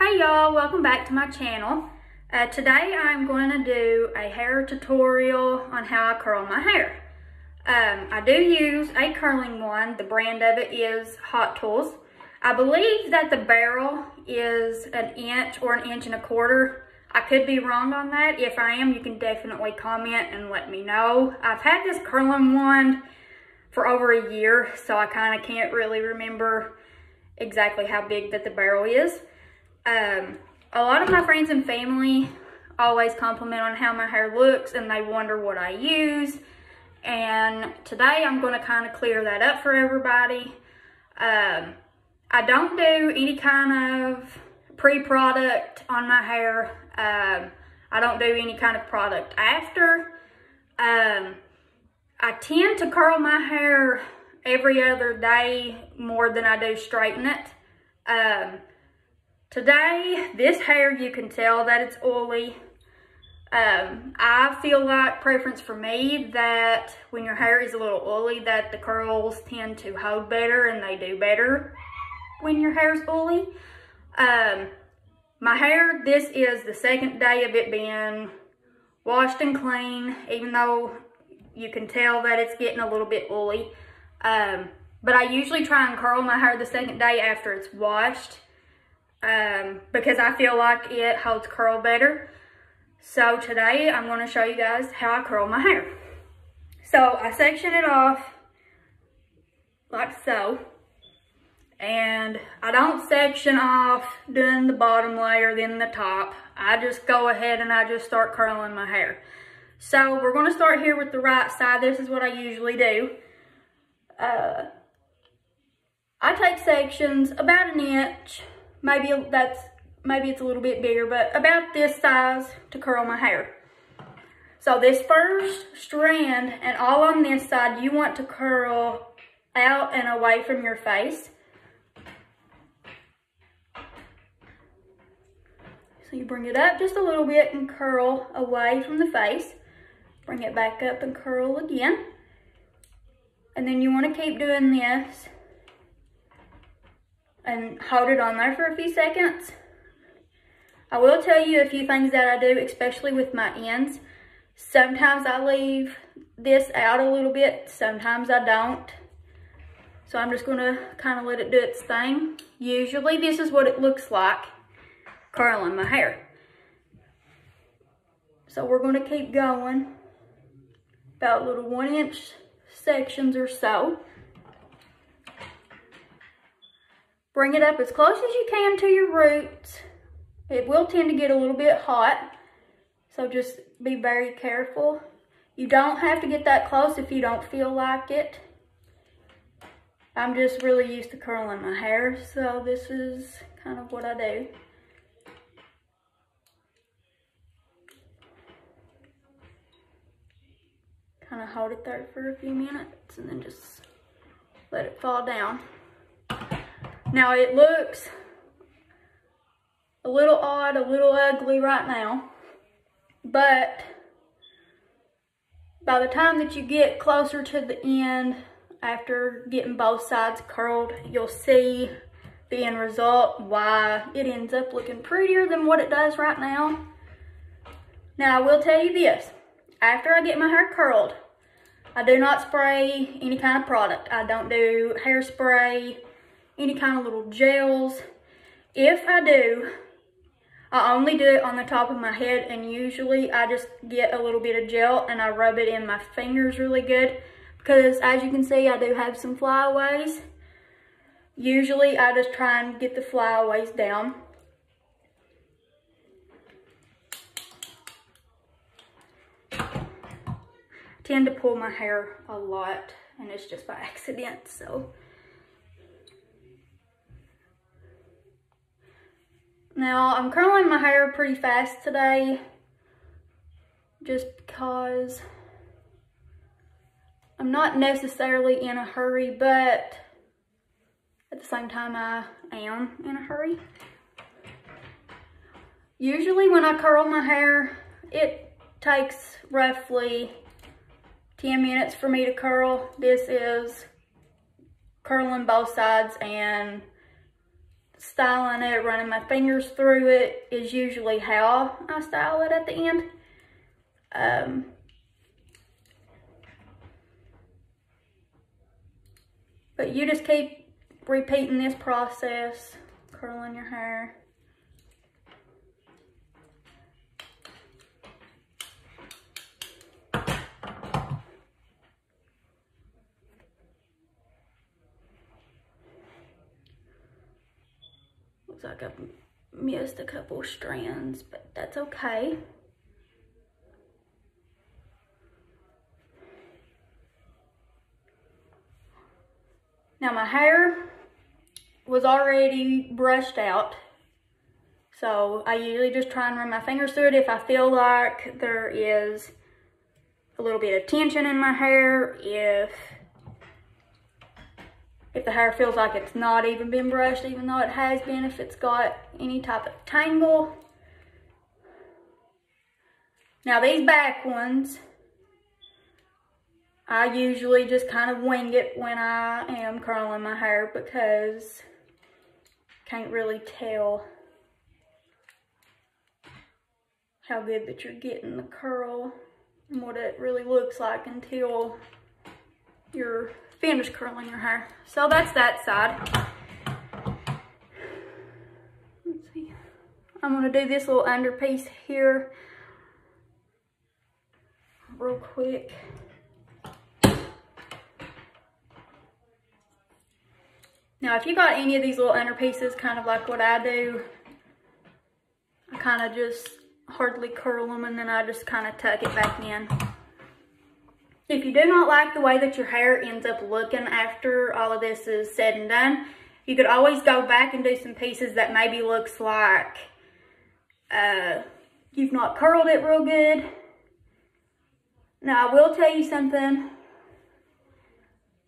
Hey y'all, welcome back to my channel. Today I'm going to do a hair tutorial on how I curl my hair. I do use a curling one. The brand of it is Hot Tools. I believe that the barrel is an inch or an inch and a quarter. I could be wrong on that. If I am, you can definitely comment and let me know. I've had this curling wand for over a year, so I kind of can't really remember exactly how big that the barrel is. A lot of my friends and family always compliment on how my hair looks and they wonder what I use. And today I'm going to kind of clear that up for everybody. I don't do any kind of pre-product on my hair. I don't do any kind of product after. I tend to curl my hair every other day more than I do straighten it. Today, this hair, you can tell that it's oily. I feel like, preference for me, that when your hair is a little oily, that the curls tend to hold better and they do better when your hair's oily. My hair, this is the second day of it being washed and clean, even though you can tell that it's getting a little bit oily. But I usually try and curl my hair the second day after it's washed. Because I feel like it holds curl better. So today I'm going to show you guys how I curl my hair. So I section it off like so. And I don't section off doing the bottom layer then the top. I just go ahead and I just start curling my hair. So we're going to start here with the right side. This is what I usually do. I take sections about an inch. Maybe it's a little bit bigger, but about this size to curl my hair. So this first strand and all on this side, you want to curl out and away from your face. So you bring it up just a little bit and curl away from the face. Bring it back up and curl again. And then you want to keep doing this and hold it on there for a few seconds. I will tell you a few things that I do, especially with my ends. Sometimes I leave this out a little bit, sometimes I don't. So I'm just gonna kind of let it do its thing. Usually this is what it looks like curling my hair. So we're gonna keep going about little 1 inch sections or so. Bring it up as close as you can to your roots. It will tend to get a little bit hot, so just be very careful. You don't have to get that close if you don't feel like it. I'm just really used to curling my hair, so this is kind of what I do. Kind of hold it there for a few minutes and then just let it fall down. Now it looks a little odd, a little ugly right now, but by the time that you get closer to the end, after getting both sides curled, you'll see the end result, why it ends up looking prettier than what it does right now. Now I will tell you this, after I get my hair curled, I do not spray any kind of product. I don't do hairspray, any kind of little gels. If I do, I only do it on the top of my head, and usually I just get a little bit of gel and I rub it in my fingers really good, because as you can see, I do have some flyaways. Usually I just try and get the flyaways down. I tend to pull my hair a lot, and it's just by accident, so. Now, I'm curling my hair pretty fast today, just because I'm not necessarily in a hurry, but at the same time I am in a hurry. Usually when I curl my hair, it takes roughly 10 minutes for me to curl. This is curling both sides and styling it, running my fingers through it is usually how I style it at the end. But you just keep repeating this process, curling your hair. Looks like I've missed a couple strands, but that's okay. Now my hair was already brushed out, so I usually just try and run my fingers through it. If I feel like there is a little bit of tension in my hair, if the hair feels like it's not even been brushed, even though it has been, if it's got any type of tangle. Now these back ones, I usually just kind of wing it when I am curling my hair because I can't really tell how good that you're getting the curl and what it really looks like until you're finished curling your hair. So that's that side. Let's see. I'm gonna do this little underpiece here real quick. Now, if you got any of these little underpieces, kind of like what I do, I kind of just hardly curl them and then I just kind of tuck it back in. If you do not like the way that your hair ends up looking after all of this is said and done, you could always go back and do some pieces that maybe looks like you've not curled it real good. Now, I will tell you something.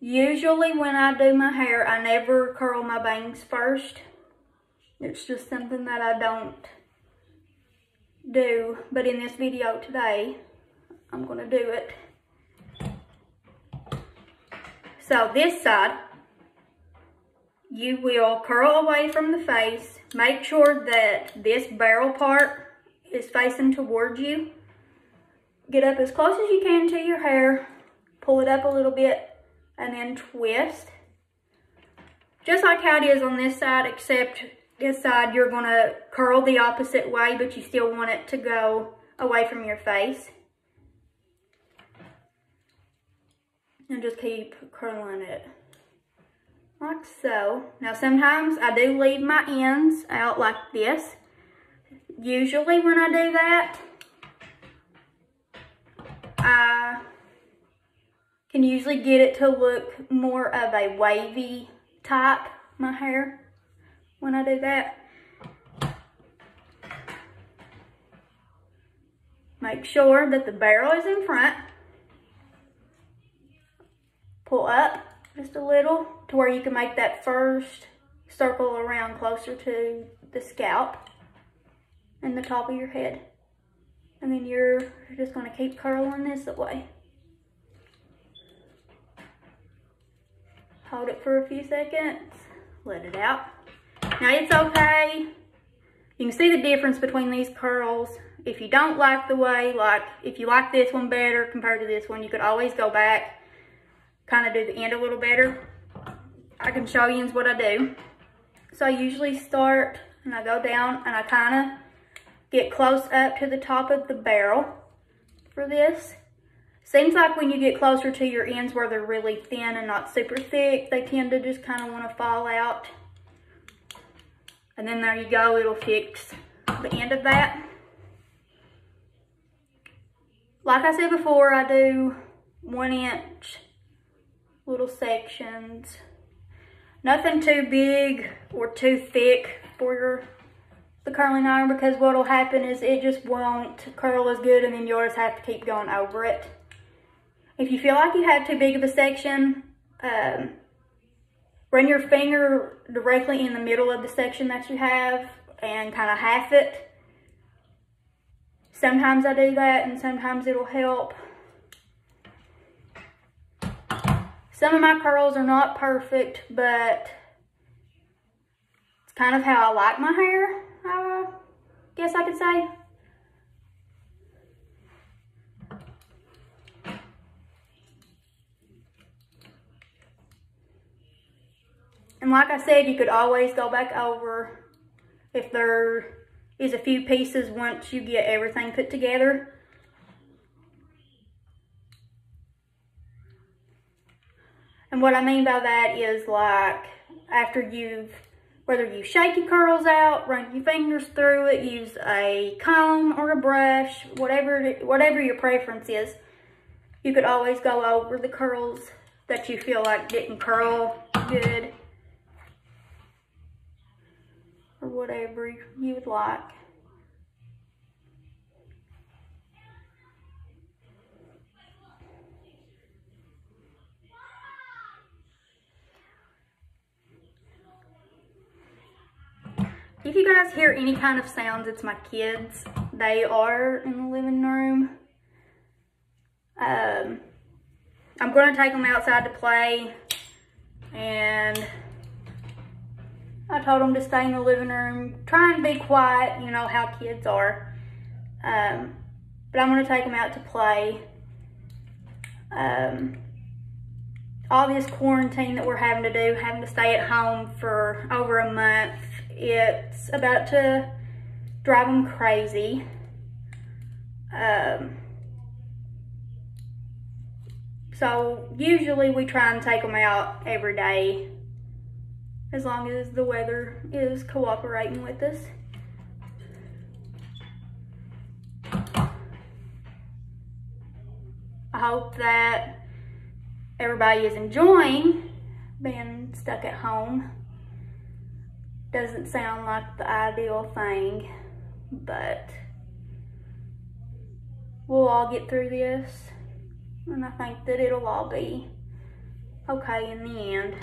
Usually when I do my hair, I never curl my bangs first. It's just something that I don't do. But in this video today, I'm going to do it. So this side, you will curl away from the face. Make sure that this barrel part is facing towards you. Get up as close as you can to your hair. Pull it up a little bit. And then twist. Just like how it is on this side, except this side you're going to curl the opposite way, but you still want it to go away from your face. And just keep curling it. Like so. Now sometimes I do leave my ends out like this. Usually when I do that, I can usually get it to look more of a wavy type, my hair, when I do that. Make sure that the barrel is in front. Pull up just a little to where you can make that first circle around closer to the scalp and the top of your head. And then you're just going to keep curling this away. Hold it for a few seconds, let it out. Now it's okay. You can see the difference between these curls. If you don't like the way, like if you like this one better compared to this one, you could always go back, kind of do the end a little better. I can show you what I do. So I usually start and I go down and I kind of get close up to the top of the barrel for this. Seems like when you get closer to your ends where they're really thin and not super thick, they tend to just kind of want to fall out. And then there you go, it'll fix the end of that. Like I said before, I do 1 inch little sections. Nothing too big or too thick for the curling iron, because what will happen is it just won't curl as good and then you'll just have to keep going over it. If you feel like you have too big of a section, run your finger directly in the middle of the section that you have and kind of half it. Sometimes I do that and sometimes it'll help. Some of my curls are not perfect, but kind of how I like my hair, I guess I could say. And like I said, you could always go back over if there is a few pieces once you get everything put together. And what I mean by that is, like, after whether you shake your curls out, run your fingers through it, use a comb or a brush, whatever your preference is, you could always go over the curls that you feel like didn't curl good, or whatever you would like. If you guys hear any kind of sounds, it's my kids. They are in the living room. I'm going to take them outside to play, and I told them to stay in the living room, try and be quiet, you know how kids are. But I'm going to take them out to play. All this quarantine that we're having to stay at home for over a month, it's about to drive them crazy. So usually we try and take them out every day, as long as the weather is cooperating with us. I hope that everybody is enjoying being stuck at home. Doesn't sound like the ideal thing, but we'll all get through this, and I think that it'll all be okay in the end.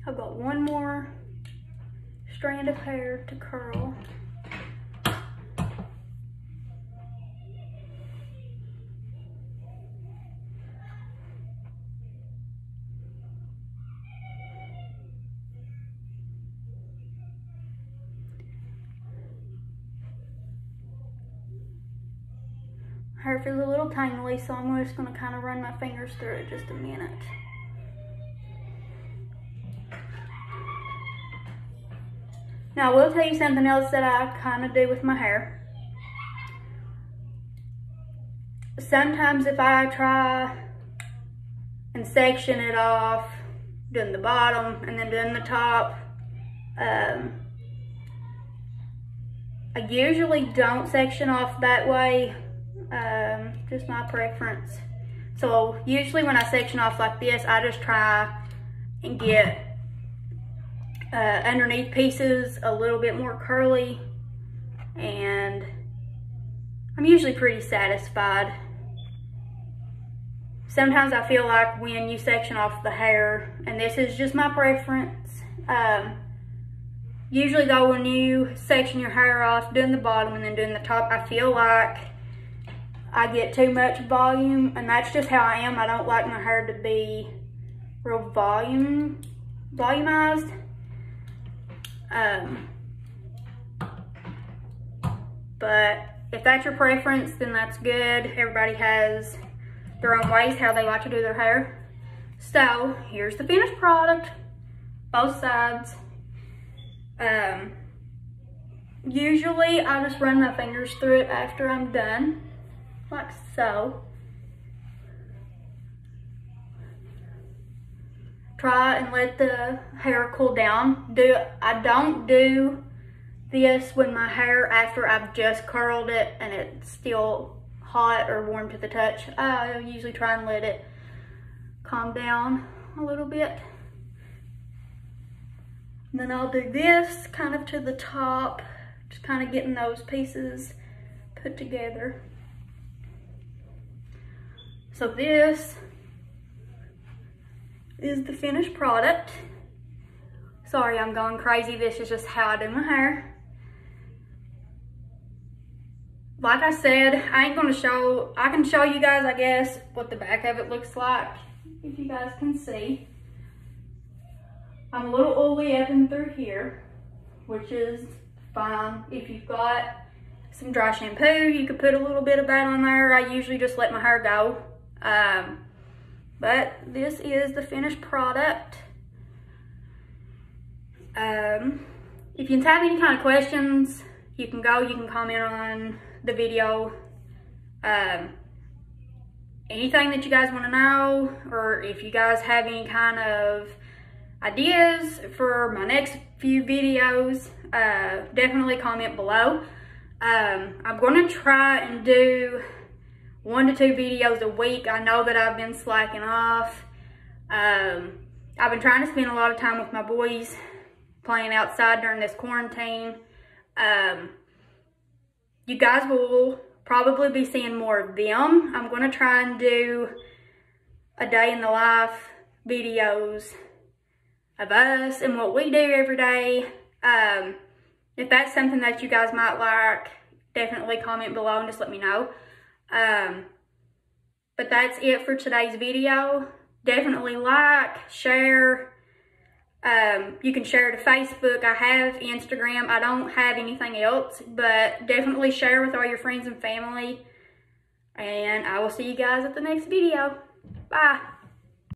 I've got one more strand of hair to curl. Hair feels a little tangly, so I'm just going to kind of run my fingers through it just a minute. Now, I will tell you something else that I kind of do with my hair. Sometimes if I try and section it off, doing the bottom and then doing the top, I usually don't section off that way, just my preference. So usually when I section off like this, I just try and get underneath pieces a little bit more curly, and I'm usually pretty satisfied. Sometimes I feel like when you section off the hair, and this is just my preference, usually though when you section your hair off, doing the bottom and then doing the top, I feel like I get too much volume, and that's just how I am. I don't like my hair to be real volumized. But if that's your preference, then that's good. Everybody has their own ways how they like to do their hair. So here's the finished product, both sides. Usually I just run my fingers through it after I'm done, like so. Try and let the hair cool down. I don't do this when my hair, after I've just curled it and it's still hot or warm to the touch. I usually try and let it calm down a little bit. And then I'll do this kind of to the top, just kind of getting those pieces put together. So this is the finished product. Sorry, I'm going crazy. This is just how I do my hair. Like I said, I can show you guys, I guess, what the back of it looks like, if you guys can see. I'm a little oily up and through here, which is fine. If you've got some dry shampoo, you could put a little bit of that on there. I usually just let my hair go. But this is the finished product. If you have any kind of questions, you can comment on the video. Anything that you guys want to know, or if you guys have any kind of ideas for my next few videos, definitely comment below. I'm going to try and do 1 to 2 videos a week. I know that I've been slacking off. I've been trying to spend a lot of time with my boys playing outside during this quarantine. You guys will probably be seeing more of them. I'm going to try and do a day in the life videos of us and what we do every day. If that's something that you guys might like, definitely comment below and just let me know. But that's it for today's video. Definitely like, share. You can share to Facebook. I have Instagram. I don't have anything else, but definitely share with all your friends and family. And I will see you guys at the next video. Bye.